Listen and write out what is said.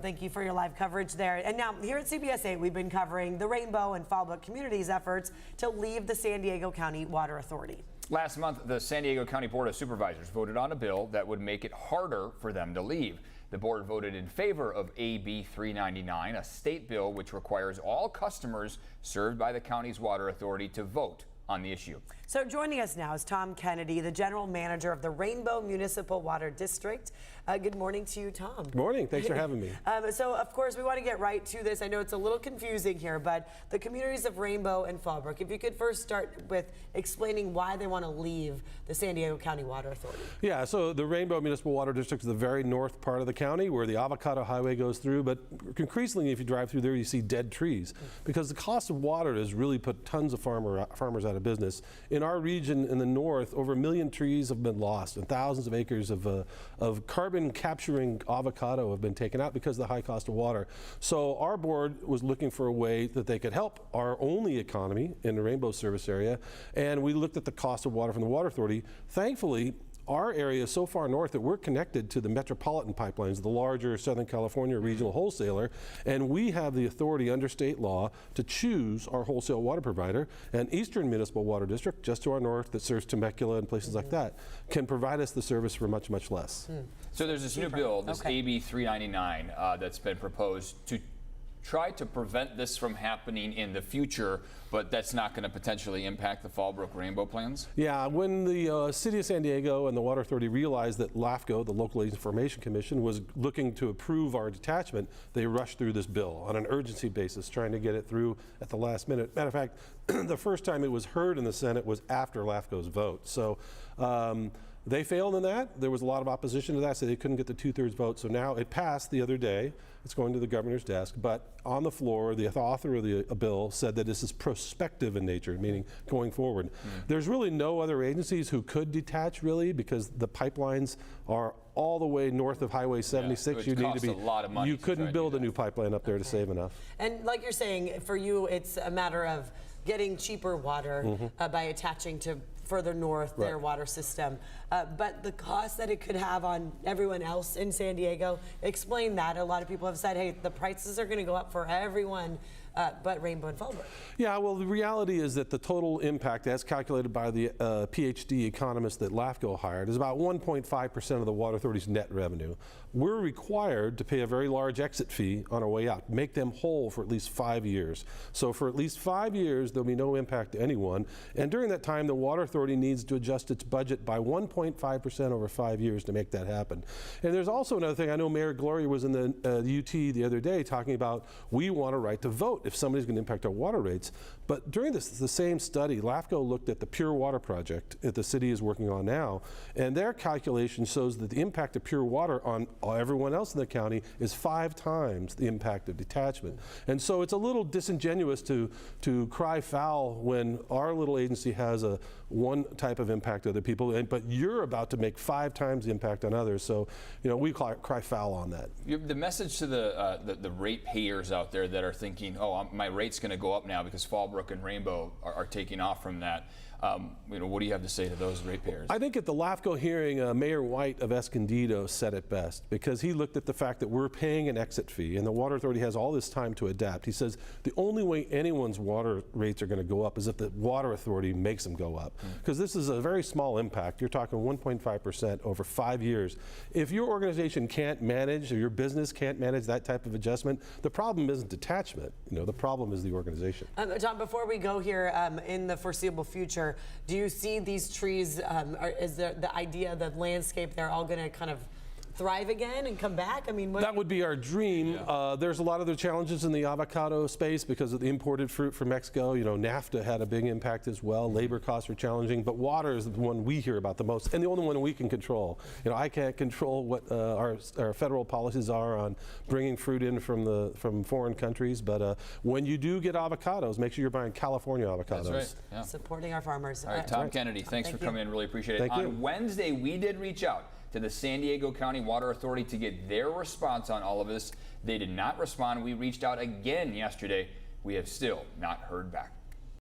Thank you for your live coverage there. And now here at CBS 8, we've been covering the Rainbow and Fallbrook communities' efforts to leave the San Diego County Water Authority. Last month, the San Diego County Board of Supervisors voted on a bill that would make it harder for them to leave. The board voted in favor of AB 399, a state bill which requires all customers served by the county's water authority to vote on the issue. So joining us now is Tom Kennedy, the general manager of the Rainbow Municipal Water District. Good morning to you, Tom. Good morning. Thanks for having me. So, of course, we want to get right to this. I know it's a little confusing here, but the communities of Rainbow and Fallbrook, if you could first start with explaining why they want to leave the San Diego County Water Authority. Yeah, so the Rainbow Municipal Water District is the very north part of the county where the Avocado Highway goes through, but increasingly if you drive through there you see dead trees because the cost of water has really put tons of farmers out of business. In our region in the north, over 1 million trees have been lost and thousands of acres of carbon capturing avocado have been taken out because of the high cost of water. So our board was looking for a way that they could help our only economy in the Rainbow service area, and we looked at the cost of water from the Water Authority. Thankfully, our area is so far north that we're connected to the metropolitan pipelines, the larger Southern California regional wholesaler, and we have the authority under state law to choose our wholesale water provider. And Eastern Municipal Water District, just to our north, that serves Temecula and places like that, can provide us the service for much, much less. So there's this new bill, this AB 399, that's been proposed to try to prevent this from happening in the future, but that's not going to potentially impact the Fallbrook Rainbow plans? Yeah, when the City of San Diego and the Water Authority realized that LAFCO, the Local Agency Information Commission, was looking to approve our detachment, they rushed through this bill on an urgency basis, trying to get it through at the last minute. Matter of fact, the first time it was heard in the Senate was after LAFCO's vote. So they failed in that. There was a lot of opposition to that, so they couldn't get the 2/3 vote. So now it passed the other day. It's going to the governor's desk. But on the floor, the author of the bill said that this is prospective in nature, meaning going forward. There's really no other agencies who could detach, really, because the pipelines are all the way north of Highway 76. You need to be. A lot of money. You couldn't build a new pipeline up there to save enough. And like you're saying, for you, it's a matter of getting cheaper water by attaching to further north their water system. But the cost that it could have on everyone else in San Diego, explain that. A lot of people have said, hey, the prices are going to go up for everyone but Rainbow and Fallbrook. Yeah, well, the reality is that the total impact, as calculated by the PhD economist that LAFCO hired, is about 1.5% of the Water Authority's net revenue. We're required to pay a very large exit fee on our way out, make them whole for at least 5 years. So for at least 5 years, there'll be no impact to anyone. And during that time, the Water Authority needs to adjust its budget by 1.5% over 5 years to make that happen. And there's also another thing. I know Mayor Gloria was in the UT the other day talking about we want a right to vote if somebody's going to impact our water rates. But during the same study, LAFCO looked at the Pure Water project that the city is working on now, and their calculation shows that the impact of pure water on everyone else in the county is 5 times the impact of detachment. And so it's a little disingenuous to cry foul when our little agency has one type of impact to other people, but you're about to make 5 times the impact on others. So, you know, we cry foul on that. The message to the ratepayers out there that are thinking, oh, my rate's going to go up now because Fallbrook and Rainbow are taking off from that. You know, what do you have to say to those ratepayers? I think at the LAFCO hearing, Mayor White of Escondido said it best because he looked at the fact that we're paying an exit fee and the Water Authority has all this time to adapt. He says the only way anyone's water rates are going to go up is if the Water Authority makes them go up because this is a very small impact. You're talking 1.5% over 5 years. If your organization can't manage or your business can't manage that type of adjustment, the problem isn't detachment. You know, the problem is the organization. Tom, before we go here, in the foreseeable future, do you see these trees, is the idea, the landscape, they're all going to kind of thrive again and come back? I mean, that would be our dream. There's a lot of the challenges in the avocado space because of the imported fruit from Mexico. You know, NAFTA had a big impact as well. Labor costs are challenging, but water is the one we hear about the most and the only one we can control. You know, I can't control what our federal policies are on bringing fruit in from foreign countries, but when you do get avocados, make sure you're buying California avocados. That's right. Yeah. Supporting our farmers. All right, Tom Kennedy, thanks for coming in. Really appreciate it. Thank you. On Wednesday, we did reach out to the San Diego County Water Authority to get their response on all of this. They did not respond. We reached out again yesterday. We have still not heard back.